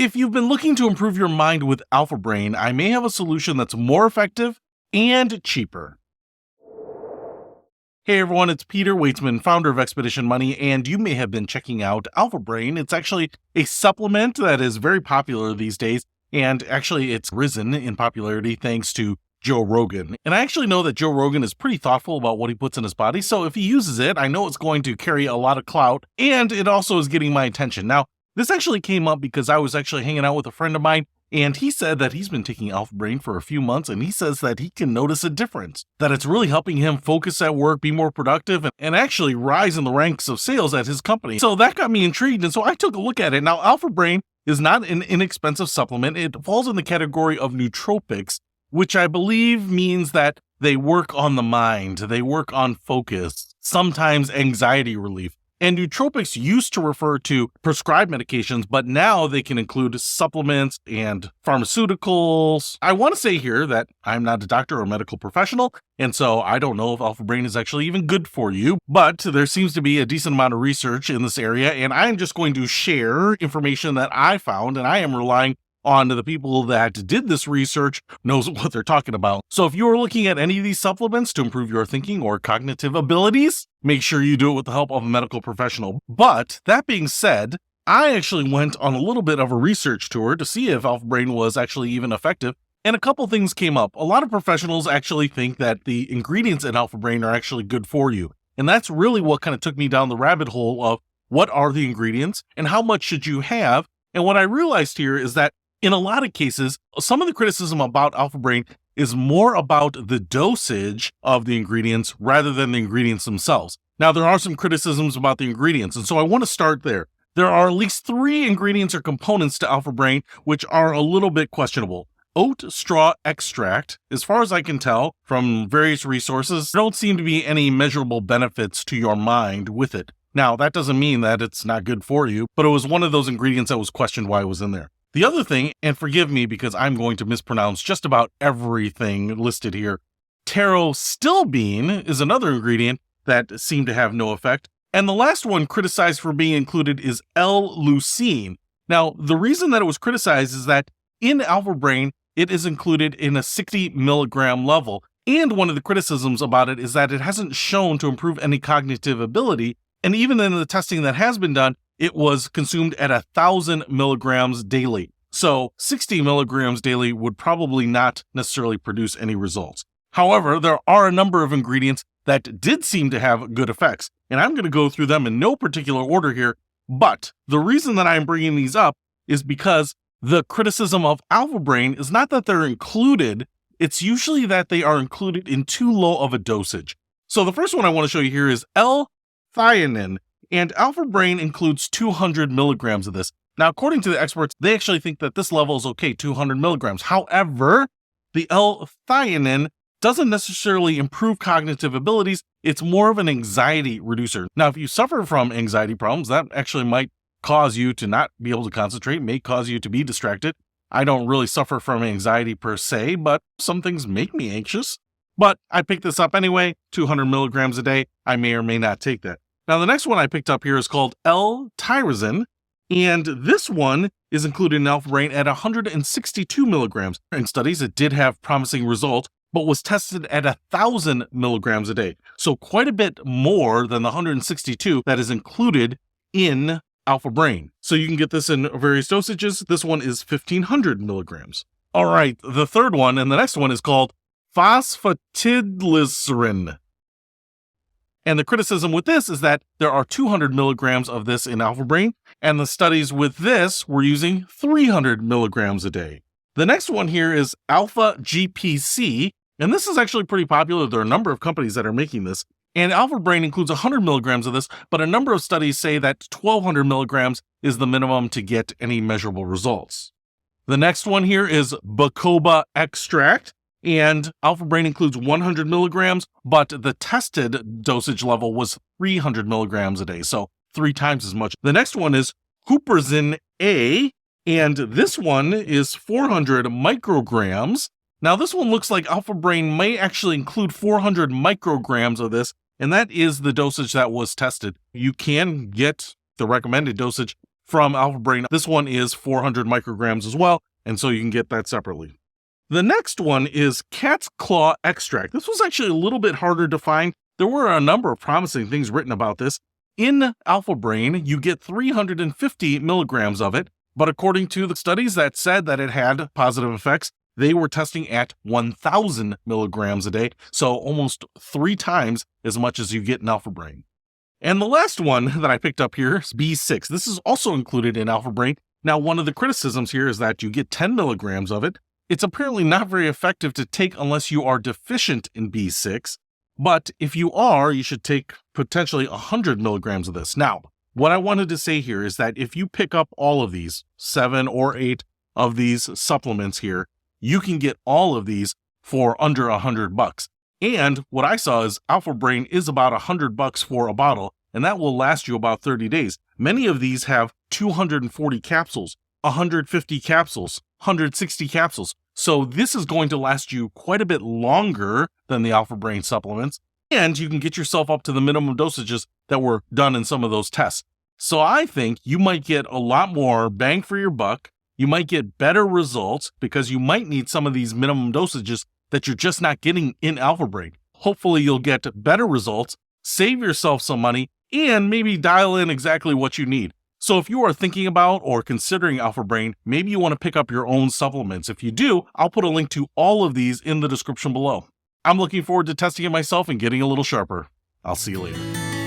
If you've been looking to improve your mind with Alpha Brain, I may have a solution that's more effective and cheaper. Hey everyone, it's Peter Waitzman, founder of Expedition Money, and you may have been checking out Alpha Brain. It's actually a supplement that is very popular these days, and actually it's risen in popularity thanks to Joe Rogan. And I actually know that Joe Rogan is pretty thoughtful about what he puts in his body, so if he uses it, I know it's going to carry a lot of clout, and it also is getting my attention. Now, this actually came up because I was actually hanging out with a friend of mine, and he said that he's been taking Alpha Brain for a few months, and he says that he can notice a difference, that it's really helping him focus at work, be more productive, and actually rise in the ranks of sales at his company. So that got me intrigued, and so I took a look at it. Now, Alpha Brain is not an inexpensive supplement. It falls in the category of nootropics, which I believe means that they work on the mind, they work on focus, sometimes anxiety relief. And nootropics used to refer to prescribed medications, but now they can include supplements and pharmaceuticals. I want to say here that I'm not a doctor or medical professional, and so I don't know if Alpha Brain is actually even good for you, but there seems to be a decent amount of research in this area, and I'm just going to share information that I found, and I am relying on the people that did this research knows what they're talking about. So if you are looking at any of these supplements to improve your thinking or cognitive abilities, make sure you do it with the help of a medical professional. But that being said, I actually went on a little bit of a research tour to see if Alpha Brain was actually even effective, and a couple things came up. A lot of professionals actually think that the ingredients in Alpha Brain are actually good for you. And that's really what kind of took me down the rabbit hole of what are the ingredients and how much should you have. And what I realized here is that in a lot of cases, some of the criticism about Alpha Brain is more about the dosage of the ingredients rather than the ingredients themselves. Now, there are some criticisms about the ingredients, and so I want to start there. There are at least 3 ingredients or components to Alpha Brain which are a little bit questionable. Oat straw extract, as far as I can tell from various resources, there don't seem to be any measurable benefits to your mind with it. Now, that doesn't mean that it's not good for you, but it was one of those ingredients that was questioned why it was in there. The other thing, and forgive me because I'm going to mispronounce just about everything listed here, pterostilbene is another ingredient that seemed to have no effect. And the last one criticized for being included is L-leucine. Now, the reason that it was criticized is that in Alpha Brain, it is included in a 60 milligram level. And one of the criticisms about it is that it hasn't shown to improve any cognitive ability. And even in the testing that has been done, it was consumed at 1,000 milligrams daily. So 60 milligrams daily would probably not necessarily produce any results. However, there are a number of ingredients that did seem to have good effects, and I'm going to go through them in no particular order here, but the reason that I'm bringing these up is because the criticism of Alpha Brain is not that they're included, it's usually that they are included in too low of a dosage. So the first one I want to show you here is L-theanine. And Alpha Brain includes 200 milligrams of this. Now, according to the experts, they actually think that this level is okay, 200 milligrams. However, the L-theanine doesn't necessarily improve cognitive abilities. It's more of an anxiety reducer. Now, if you suffer from anxiety problems, that actually might cause you to not be able to concentrate, may cause you to be distracted. I don't really suffer from anxiety per se, but some things make me anxious. But I picked this up anyway, 200 milligrams a day. I may or may not take that. Now, the next one I picked up here is called L-tyrosine, and this one is included in Alpha Brain at 162 milligrams. In studies, it did have promising results, but was tested at 1,000 milligrams a day. So quite a bit more than the 162 that is included in Alpha Brain. So you can get this in various dosages. This one is 1,500 milligrams. All right, the third one and the next one is called phosphatidylserine. And the criticism with this is that there are 200 milligrams of this in Alpha Brain, and the studies with this were using 300 milligrams a day. The next one here is alpha-GPC, and this is actually pretty popular. There are a number of companies that are making this, and Alpha Brain includes 100 milligrams of this, but a number of studies say that 1,200 milligrams is the minimum to get any measurable results. The next one here is bacopa extract. And Alpha Brain includes 100 milligrams, but the tested dosage level was 300 milligrams a day, so 3 times as much. The next one is huperzine A, and this one is 400 micrograms. Now, this one looks like Alpha Brain may actually include 400 micrograms of this, and that is the dosage that was tested. You can get the recommended dosage from Alpha Brain. This one is 400 micrograms as well, and so you can get that separately. The next one is cat's claw extract. This was actually a little bit harder to find. There were a number of promising things written about this. In Alpha Brain, you get 350 milligrams of it, but according to the studies that said that it had positive effects, they were testing at 1,000 milligrams a day, so almost 3 times as much as you get in Alpha Brain. And the last one that I picked up here is B6. This is also included in Alpha Brain. Now, one of the criticisms here is that you get 10 milligrams of it. It's apparently not very effective to take unless you are deficient in B6, but if you are, you should take potentially 100 milligrams of this. Now, what I wanted to say here is that if you pick up all of these, 7 or 8 of these supplements here, you can get all of these for under $100. And what I saw is Alpha Brain is about $100 for a bottle, and that will last you about 30 days. Many of these have 240 capsules, 150 capsules, 160 capsules. So this is going to last you quite a bit longer than the Alpha Brain supplements, and you can get yourself up to the minimum dosages that were done in some of those tests. So I think you might get a lot more bang for your buck. You might get better results because you might need some of these minimum dosages that you're just not getting in Alpha Brain. Hopefully you'll get better results, save yourself some money, and maybe dial in exactly what you need. So if you are thinking about or considering Alpha Brain, maybe you want to pick up your own supplements. If you do, I'll put a link to all of these in the description below. I'm looking forward to testing it myself and getting a little sharper. I'll see you later.